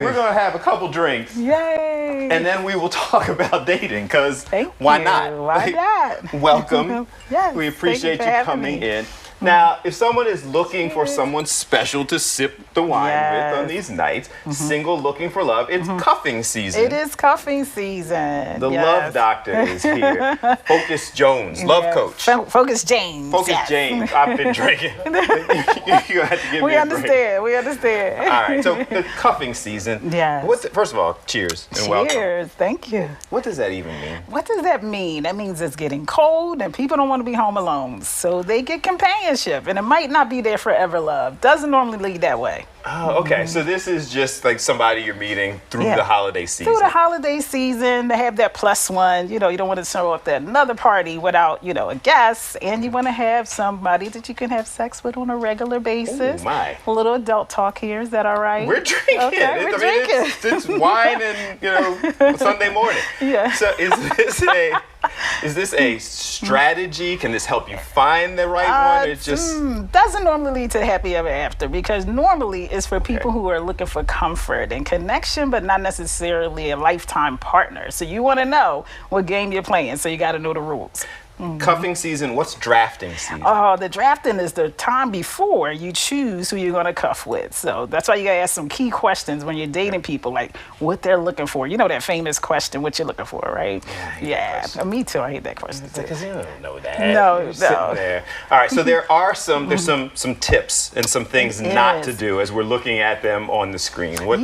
We're going to have a couple drinks. Yay! And then we will talk about dating, because Why not? Why not? Welcome. Yes, We appreciate thank you for coming having me. in. Now, if someone is looking for someone special to sip the wine with on these nights, single looking for love, it's cuffing season. It is cuffing season. The yes. love doctor is here. Focus Jones, love Yes. coach. Focus James. Focus yes. James. I've been drinking. you have to give We me a understand. We understand. break. All right, so the cuffing season. Yes. First of all, cheers and welcome. Cheers. Thank you. What does that even mean? What does that mean? That means it's getting cold and people don't want to be home alone. So they get companionship, and it might not be there forever love. Doesn't normally lead that way. Oh, okay. So this is just like somebody you're meeting through Yeah. the holiday season. Through the holiday season, they have that plus one. You don't want to show up at another party without, a guest. And you want to have somebody that you can have sex with on a regular basis. Ooh, my. A little adult talk here. Is that all right? We're drinking. Okay, we're drinking. It's wine and Sunday morning. Yeah. So is this a strategy? Can this help you find the right one? It's just Doesn't normally lead to happy ever after, because normally it's for people who are looking for comfort and connection, but not necessarily a lifetime partner. So you want to know what game you're playing, so you got to know the rules. cuffing season. What's drafting season? Oh, the drafting is the time before you choose who you're going to cuff with. So that's why you got to ask some key questions when you're dating people, like what they're looking for. You know that famous question, what you're looking for, right? Yeah. Me too. I hate that question too. Because you don't know that. No, You're sitting there. All right. So there are some tips and some things not to Yes. do as we're looking at them on the screen. What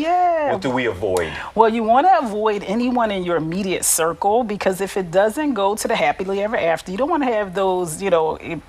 do we avoid? Well, you want to avoid anyone in your immediate circle, because if it doesn't go to the happily ever after, you don't want to have those,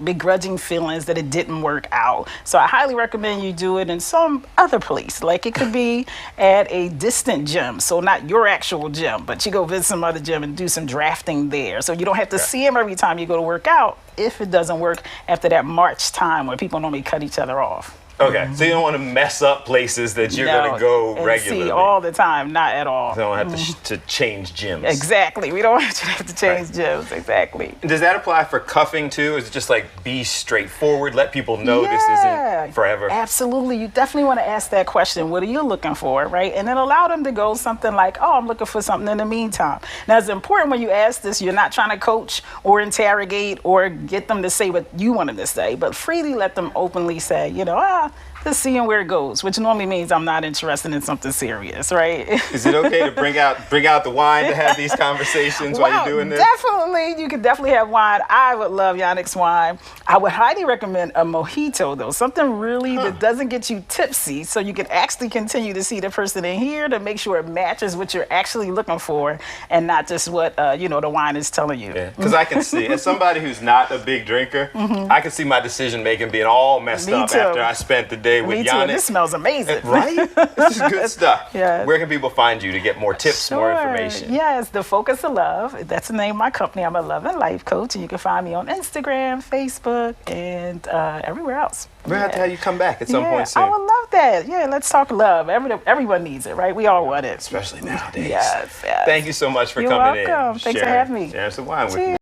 begrudging feelings that it didn't work out. So I highly recommend you do it in some other place. Like it could be at a distant gym, so not your actual gym, but you go visit some other gym and do some drafting there. So you don't have to see him every time you go to work out if it doesn't work after that March time where people normally cut each other off. Okay, so you don't want to mess up places that you're going to go and regularly. see all the time, not at all. You don't have to change gyms. Exactly. We don't want you to have to change gyms. Exactly. Does that apply for cuffing too? Is it just like be straightforward, let people know this isn't forever? Absolutely. You definitely want to ask that question. What are you looking for, right? And then allow them to go something like, oh, I'm looking for something in the meantime. Now, it's important when you ask this, you're not trying to coach or interrogate or get them to say what you want them to say, but freely let them openly say, just seeing where it goes, which normally means I'm not interested in something serious, right? Is it okay to bring out the wine to have these conversations while you're doing this? Definitely. You could definitely have wine. I would love Yannick's wine. I would highly recommend a mojito, though. Something really that doesn't get you tipsy, so you can actually continue to see the person in here to make sure it matches what you're actually looking for and not just what, the wine is telling you. Because I can see, as somebody who's not a big drinker, I can see my decision making being all messed Me up too. after I spent the day with Me too. Yannick. And this smells amazing. Right? This is good stuff. Yes. Where can people find you to get more tips, more information? Yes, The Focus of Love. That's the name of my company. I'm a love and life coach, and you can find me on Instagram, Facebook, and everywhere else. We're going to have to have you come back at some point soon. I would love that. Yeah, let's talk love. Everyone needs it, right? We all want it. Especially nowadays. Yes. Thank you so much for You're coming welcome. in. Thanks for having me. Sharing some wine with me.